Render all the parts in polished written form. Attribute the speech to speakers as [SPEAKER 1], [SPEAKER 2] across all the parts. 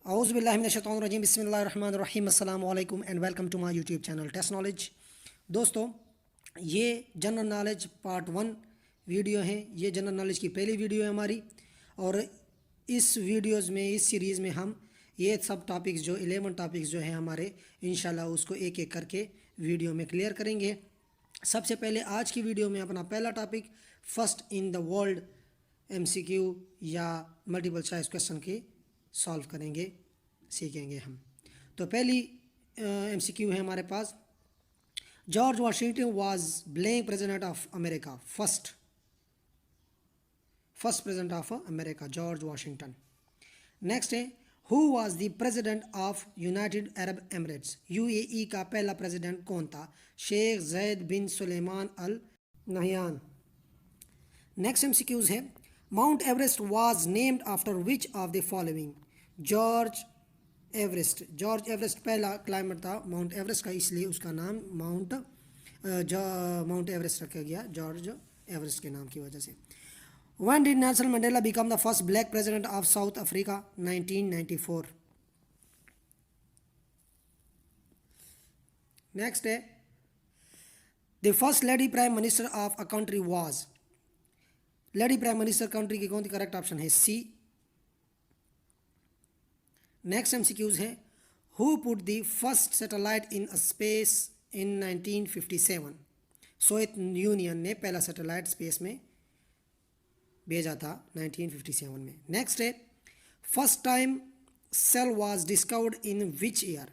[SPEAKER 1] औज़ुबिल्लाहिमिनश्शैतानिर्रजीम बिस्मिल्लाहिर्रहमानिर्रहीम अस्सलाम वालेकुम and welcome to my YouTube channel test knowledge. दोस्तों, ये जनरल नॉलेज पार्ट 1 वीडियो है। ये जनरल नॉलेज की पहली वीडियो है हमारी, और इस वीडियोस में, इस सीरीज़ में हम ये सब टॉपिक्स जो 11 टॉपिक्स जो हैं हमारे, इंशाल्लाह उसको एक एक करके वीडियो में क्लियर करेंगे। सबसे पहले आज की वीडियो में अपना पहला topic first in the world MCQ या मल्टीपल चॉइस क्वेश्चन के सॉल्व करेंगे, सीखेंगे हम। तो पहली MCQ है हमारे पास, George Washington was blank president of America. First president of America George Washington. Next है, who was the president of United Arab Emirates. UAE का पहला प्रेसिडेंट कौन था? Sheikh Zayed bin Suleman Al Nahyan. Next MCQs है, Mount Everest was named after which of the following. George Everest पहला climber था mount Everest का, इसलिए उसका नाम माउंट एवरेस्ट रखा गया जॉर्ज एवरेस्ट के नाम की वजह से। When did Nelson Mandela become the first black president of South Africa? 1994. Next है, the first lady prime minister of a country was। Lady prime minister country की कौन सी? करेक्ट ऑप्शन है C। नेक्स्ट MCQs है, who put the first satellite in space in 1957। Soviet union ने पहला satellite space में भेजा था 1957 में। नेक्स्ट है, first time cell was discovered in which year.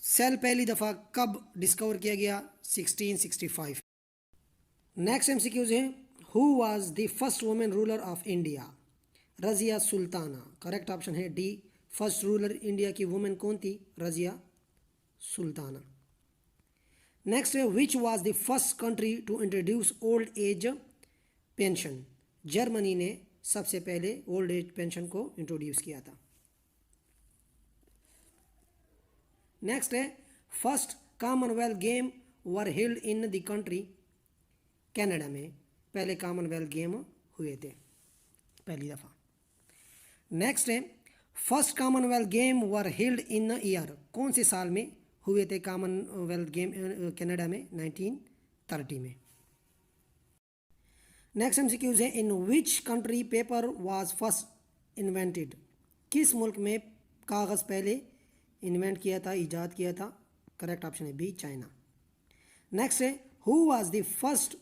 [SPEAKER 1] Cell पहली दफ़ा कब डिस्कवर किया गया? 1665। नेक्स्ट MCQs है, who was the first women ruler of India. Razia Sultana. Correct option है D। फर्स्ट रूलर इंडिया की वुमेन कौन थी? रजिया सुल्ताना। नेक्स्ट है, which was the first country to introduce old age pension. Germany ने सबसे पहले ओल्ड एज पेंशन को इंट्रोड्यूस किया था। नेक्स्ट है, first Commonwealth game were held in the country. Canada में पहले कॉमनवेल्थ गेम हुए थे पहली दफ़ा। नेक्स्ट है, first Commonwealth game were held in year. कौन से साल में हुए थे कॉमनवेल्थ गेम कनाडा में? 1930 में। नेक्स्ट MCQs है, in which country paper was first invented. किस मुल्क में कागज़ पहले इन्वेंट किया था, ईजाद किया था? करेक्ट ऑप्शन है B, चाइना। नेक्स्ट है, who was the first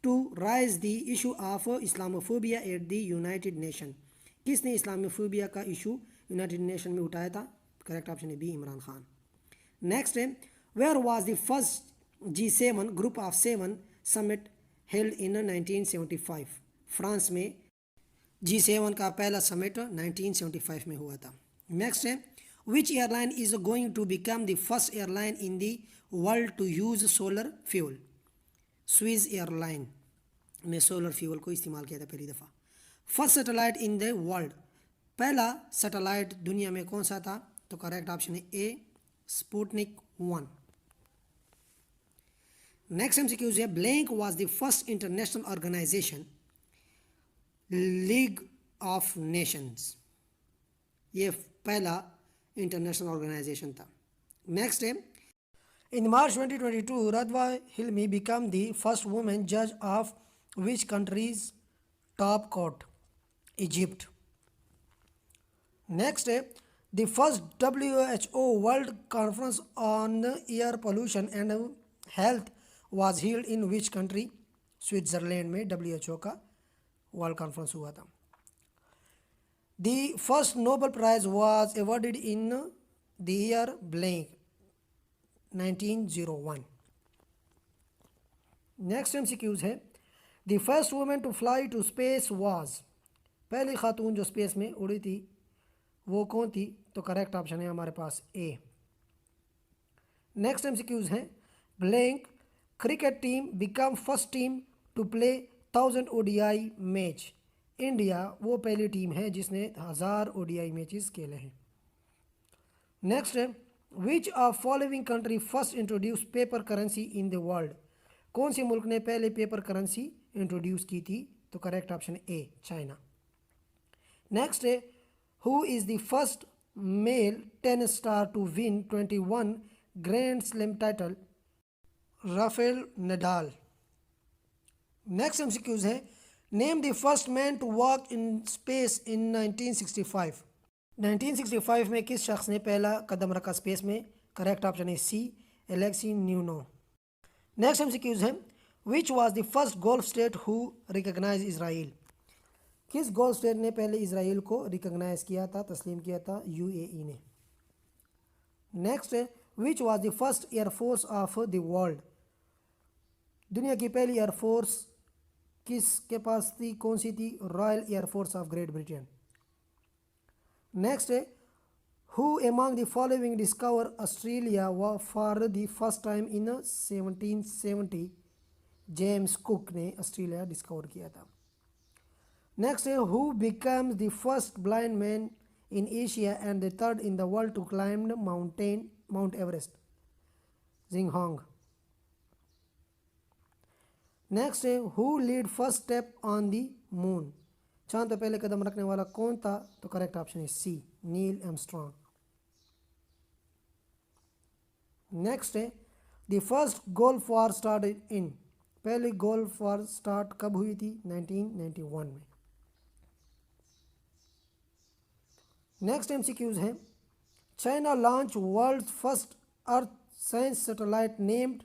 [SPEAKER 1] to raise the issue of Islamophobia at the United Nation. किसने इस्लामोफोबिया का इशू यूनाइटेड नेशन में उठाया था? करेक्ट ऑप्शन है B, इमरान खान। नेक्स्ट है, where was the first G7 group of 7 summit held in 1975। France में G7 का पहला समिट 1975 में हुआ था। नेक्स्ट है, which airline is going to become the first airline in the world to use solar fuel. Swiss airline ने solar fuel को इस्तेमाल किया था पहली दफ़ा। First satellite in the world. पहला सैटेलाइट दुनिया में कौन सा था? तो करेक्ट ऑप्शन है A, स्पुतनिक 1। नेक्स्ट MCQs है, blank was the first international organisation. League of Nations, ये पहला इंटरनेशनल ऑर्गेनाइजेशन था। नेक्स्ट है, in March 2022, Radwa Hilmi became the first woman judge of which country's top court? Egypt. Next, the first WHO World Conference on Air Pollution and Health was held in which country? Switzerland में WHO का world conference हुआ था। The first Nobel Prize was awarded in the year blank, 1901. Next MCQs है, the first women to fly to space was. पहली खातून जो space में उड़ी थी वो कौन थी? तो करेक्ट ऑप्शन है हमारे पास A। नेक्स्ट MCQs है, blank cricket team become first team to play 1000 ODI match. India वो पहली टीम है जिसने 1000 ODI मैचेस खेले हैं। नेक्स्ट है, which of following country first introduce paper currency in the world. कौन से मुल्क ने पहले पेपर करेंसी इंट्रोड्यूस की थी? तो correct option A, China. Next है, who is the first male tennis star to win 21 grand slam title? Rafael Nadal. Next MCQs है, name the first man to walk in space in 1965। 1965 में किस शख्स ने पहला कदम रखा स्पेस में? Correct option है सी, एलेक्सी न्यूनो। नेक्स्ट एमसीक्यूज है, which was the first gulf state who recognize Israel? किस गोल्फ स्टेट ने पहले इसराइल को रिकॉग्नाइज किया था, तस्लीम किया था? यूएई ने। नेक्स्ट है, which was the first air force of the world? दुनिया की पहली एयरफोर्स किसके पास थी, कौन सी थी? Royal Air Force of Great Britain. Next है, who among the following discover Australia for the first time in 1770? James Cook ने ऑस्ट्रेलिया डिस्कवर किया था। नेक्स्ट है, who becomes the first blind man in Asia and the third in the world to climb Mount Everest? Jing Hong. Next है, who lead first step on the moon? चांद पर पहले कदम रखने वाला कौन था? तो करेक्ट ऑप्शन है सी, नील आर्मस्ट्रॉन्ग। नेक्स्ट है, the first golf war started in? पहली गोल्फ वॉर स्टार्ट कब हुई थी? 1991 में। नेक्स्ट एमसीक्यूज है, China launch world first earth science satellite named?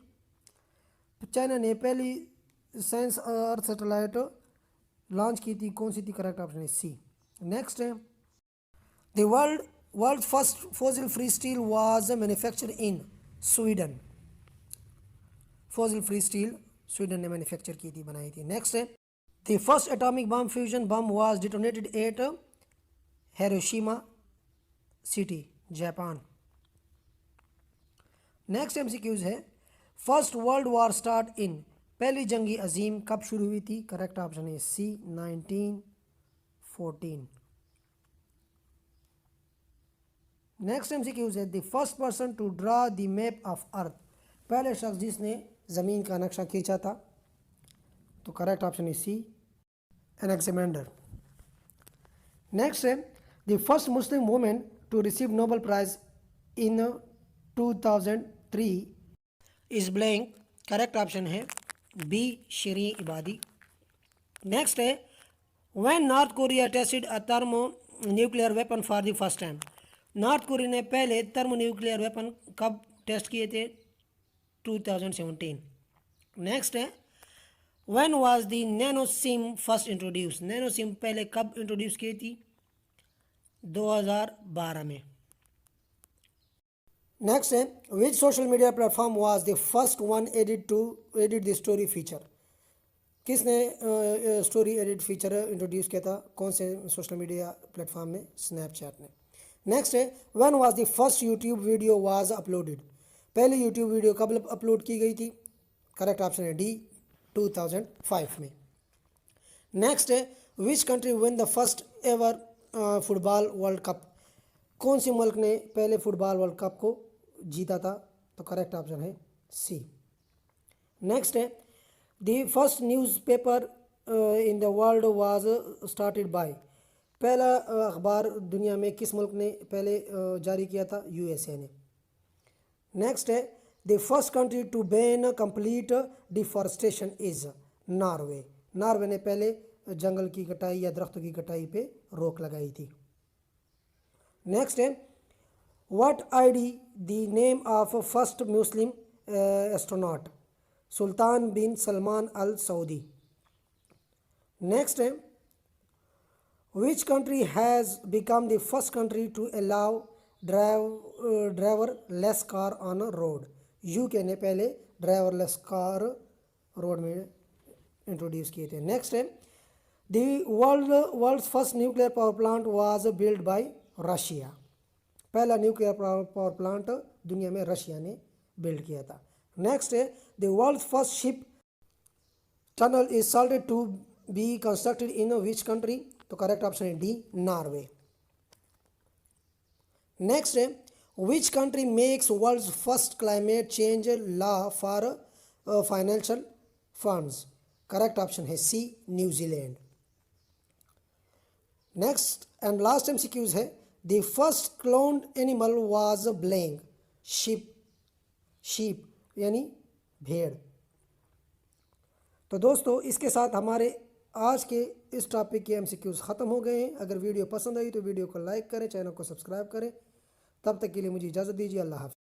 [SPEAKER 1] China ने पहली साइंस अर्थ सैटेलाइट लॉन्च की थी, कौन सी थी? करेक्ट ऑप्शन है सी। नेक्स्ट है, the world first fossil free steel was manufacture in? Sweden. Fossil free steel Sweden ने मैन्युफैक्चर की थी, बनाई थी। नेक्स्ट है, the first atomic bomb fusion bomb was detonated at Hiroshima city, Japan. Next MCQs है, first world war start in? पहली जंगी अजीम कब शुरू हुई थी? करेक्ट ऑप्शन है सी, 1914। नेक्स्ट एमसीक्यूज है, the first person to draw the map of earth? पहले शख्स जिसने ज़मीन का नक्शा खींचा था, तो करेक्ट ऑप्शन है सी, एलेक्जेंडर। नेक्स्ट है, the first Muslim women to receive Nobel prize in 2003 is blank? Correct option है बी, शरीन इबादी। नेक्स्ट है, when North Korea tested a thermonuclear weapon for the first time? North Korea ने पहले thermonuclear weapon कब test किए थे? 2017। Next है, when was the nano SIM first introduce? Nano SIM पहले कब introduce की थी? 2012 में। नेक्स्ट है, which social media platform was the first one edit the story feature? किसने स्टोरी एडिट फीचर इंट्रोड्यूस किया था, कौन से सोशल मीडिया प्लेटफॉर्म में? स्नैपचैट ने। नेक्स्ट है, when was the first YouTube video was uploaded? पहली यूट्यूब वीडियो कब अपलोड की गई थी? करेक्ट ऑप्शन है डी, 2005 में। नेक्स्ट है, which country win the first ever football world cup? कौन सी मुल्क ने पहले फुटबॉल वर्ल्ड कप को जीता था? तो करेक्ट ऑप्शन है सी। नेक्स्ट है, the first newspaper in the world was started by? पहला अखबार दुनिया में किस मुल्क ने पहले जारी किया था? यूएसए ने। नेक्स्ट है, the first country to ban complete deforestation is? Norway. Norway ने पहले जंगल की कटाई या दरख्तों की कटाई पे रोक लगाई थी। नेक्स्ट है, what ID the name of first Muslim astronaut? Sultan bin Salman Al Saudi. Next है, which country has become the first country to allow driverless car on road? UK ने पहले ड्राइवरलेस कार रोड में introduce किए थे। Next है, the world's first nuclear power plant was build by Russia? पहला nuclear power plant दुनिया में Russia ने बिल्ड किया था। नेक्स्ट है, the world's first ship tunnel is slated to be constructed in which country? तो करेक्ट ऑप्शन है D, Norway. Next है, which country makes world's first climate change law for financial funds? Correct option है C, New Zealand. Next and last MCQs है, the first cloned animal was blank, sheep यानी भेड़। तो दोस्तों इसके साथ हमारे आज के इस टॉपिक के एमसीक्यूज ख़त्म हो गए हैं। अगर वीडियो पसंद आई तो वीडियो को लाइक करें, चैनल को सब्सक्राइब करें। तब तक के लिए मुझे इजाज़त दीजिए। अल्लाह हाफ़िज़।